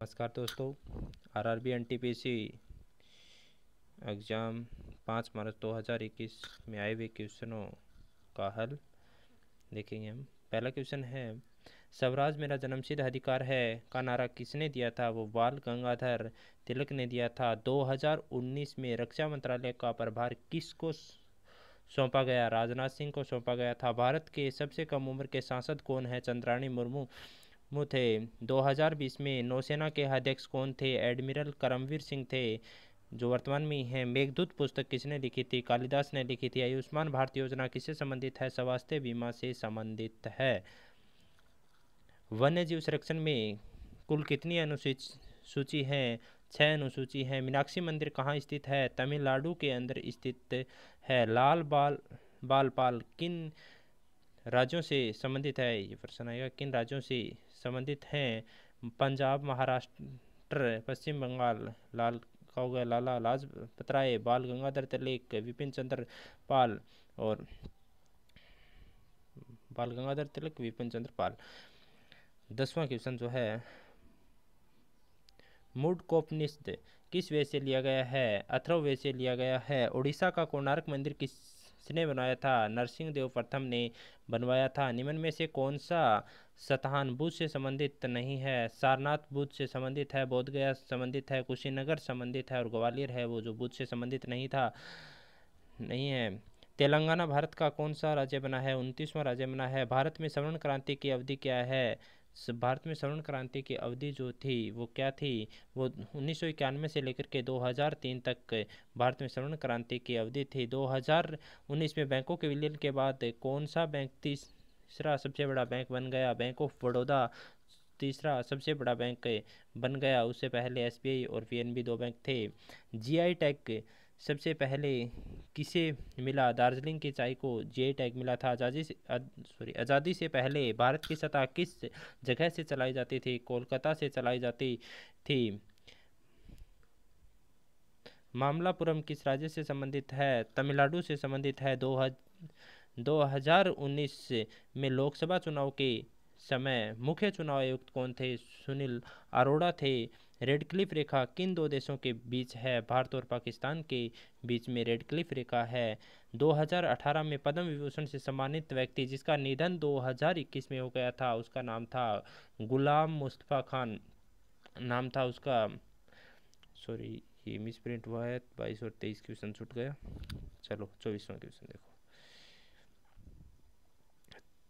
नमस्कार दोस्तों। RRB NTPC exam 5 मार्च 2021 में आए हुए क्वेश्चनों का हल देखेंगे हम। पहला क्वेश्चन है, स्वराज मेरा जन्मसिद्ध अधिकार है का नारा किसने दिया था? वो बाल गंगाधर तिलक ने दिया था। 2019 में रक्षा मंत्रालय का प्रभार किसको सौंपा गया? राजनाथ सिंह को सौंपा गया था। भारत के सबसे कम उम्र के सांसद कौन है? चंद्राणी मुर्मू थे। 2020 में नौसेना के अध्यक्ष कौन थे? एडमिरल करमवीर सिंह थे, जो वर्तमान में हैं। मेघदूत पुस्तक किसने लिखी थी? कालिदास ने लिखी थी। आयुष्मान भारत योजना किससे संबंधित है? स्वास्थ्य बीमा से संबंधित है। वन्य जीव संरक्षण में कुल कितनी अनुसूची हैं? 6 अनुसूची हैं। मीनाक्षी मंदिर कहाँ स्थित है? तमिलनाडु के अंदर स्थित है। लाल बाल पाल किन राज्यों से संबंधित है? ये प्रश्न आएगा, किन राज्यों से संबंधित हैं? पंजाब, महाराष्ट्र, पश्चिम बंगाल। लाल का हो गया लाला लाजपत राय, बाल गंगाधर तिलक, विपिन चंद्र पाल और बाल गंगाधर तिलक, विपिन चंद्र पाल। 10वां क्वेश्चन जो है, मुंडकोपनिषद किस वेद से लिया गया है? अथर्ववेद से लिया गया है। उड़ीसा का कोणार्क मंदिर किसने बनवाया था? नरसिंह देव प्रथम ने बनवाया था। निम्न में से कौन सा सतहान बुद्ध से संबंधित नहीं है? सारनाथ बुद्ध से संबंधित है, बोधगया संबंधित है, कुशीनगर संबंधित है और ग्वालियर है वो जो बुद्ध से संबंधित नहीं है। तेलंगाना भारत का कौन सा राज्य बना है? 29वां राज्य बना है। भारत में स्वर्ण क्रांति की अवधि क्या है? भारत में स्वर्ण क्रांति की अवधि जो थी वो क्या थी? वो 1991 से लेकर के 2003 तक भारत में स्वर्ण क्रांति की अवधि थी। 2019 में बैंकों के विलय के बाद कौन सा बैंक तीसरा सबसे बड़ा बैंक बन गया? बैंक ऑफ बड़ौदा तीसरा सबसे बड़ा बैंक बन गया। उससे पहले एसबीआई और पीएनबी 2 बैंक थे। जीआई टैग सबसे पहले किसे मिला? दार्जिलिंग की चाय को जीआई टैग मिला था। आज़ादी से पहले भारत की सत्ता किस जगह से चलाई जाती थी? कोलकाता से चलाई जाती थी। मामल्लापुरम किस राज्य से संबंधित है? तमिलनाडु से संबंधित है। 2019 में लोकसभा चुनाव के समय मुख्य चुनाव आयुक्त कौन थे? सुनील अरोड़ा थे। रेड क्लिफ रेखा किन 2 देशों के बीच है? भारत और पाकिस्तान के बीच में रेड क्लिफ रेखा है। 2018 में पद्म विभूषण से सम्मानित व्यक्ति जिसका निधन 2021 में हो गया था, उसका नाम था गुलाम मुस्तफ़ा खान। नाम था उसका, सॉरी ये मिस प्रिंट हुआ है, 22 और 23 क्वेश्चन छूट गया। चलो 24वां क्वेश्चन देखो।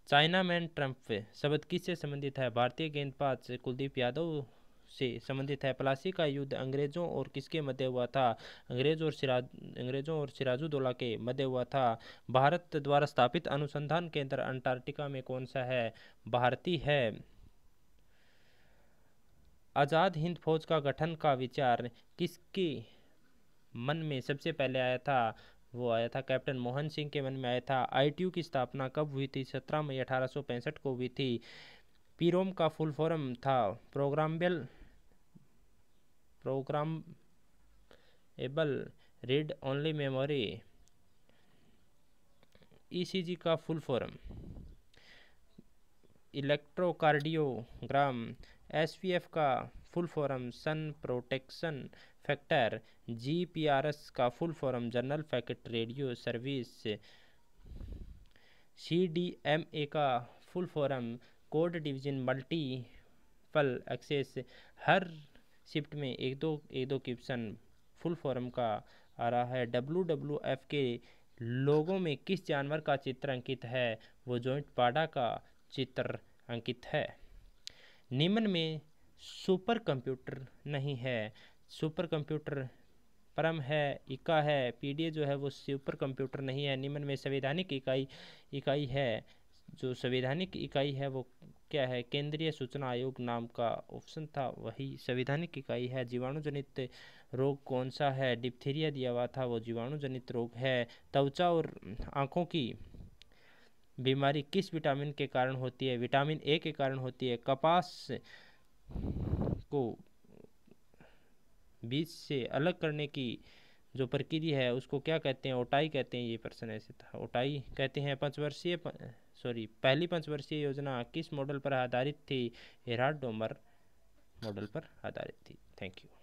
चाइना मैन ट्रम्प शब्द किससे संबंधित है? भारतीय गेंदबाज कुलदीप यादव से संबंधित है। प्लासी का युद्ध अंग्रेजों और किसके मध्य हुआ था? अंग्रेजों और सिराजुद्दौला के मध्य हुआ था। भारत द्वारा स्थापित अनुसंधान केंद्र अंटार्कटिका में कौन सा है? भारतीय है। आज़ाद हिंद फौज का गठन का विचार किसके मन में सबसे पहले आया था? वो आया था कैप्टन मोहन सिंह के मन में आया था। आईटीयू की स्थापना कब हुई थी? 17 मई 1865 को हुई थी। पीरोम का फुल फॉर्म था programmable read only memory. ECG का फुल फॉर्म इलेक्ट्रोकार्डियोग्राम। एसपीएफ का full form sun protection factor. GPRS का full form general packet radio service. CDMA का full form code division multiple access. हर shift में एक दो question full form का आ रहा है। WWF के लोगों में किस जानवर का चित्र अंकित है? वो जॉइंट पाडा का चित्र अंकित है। निम्न में सुपर कंप्यूटर नहीं है। सुपर कंप्यूटर परम है, इका है, पीडीए जो है वो सुपर कंप्यूटर नहीं है। निम्न में संवैधानिक इकाई है। जो संवैधानिक इकाई है वो क्या है? केंद्रीय सूचना आयोग नाम का ऑप्शन था, वही संवैधानिक इकाई है। जीवाणु जनित रोग कौन सा है? डिप्थीरिया दिया हुआ था, वो जीवाणु जनित रोग है। त्वचा और आँखों की बीमारी किस विटामिन के कारण होती है? विटामिन ए के कारण होती है। कपास को बीज से अलग करने की जो प्रक्रिया है उसको क्या कहते हैं? ओटाई कहते हैं। ये प्रश्न ऐसे था, ओटाई कहते हैं। पहली पंचवर्षीय योजना किस मॉडल पर आधारित थी? हेराल्ड डोमर मॉडल पर आधारित थी। Thank you.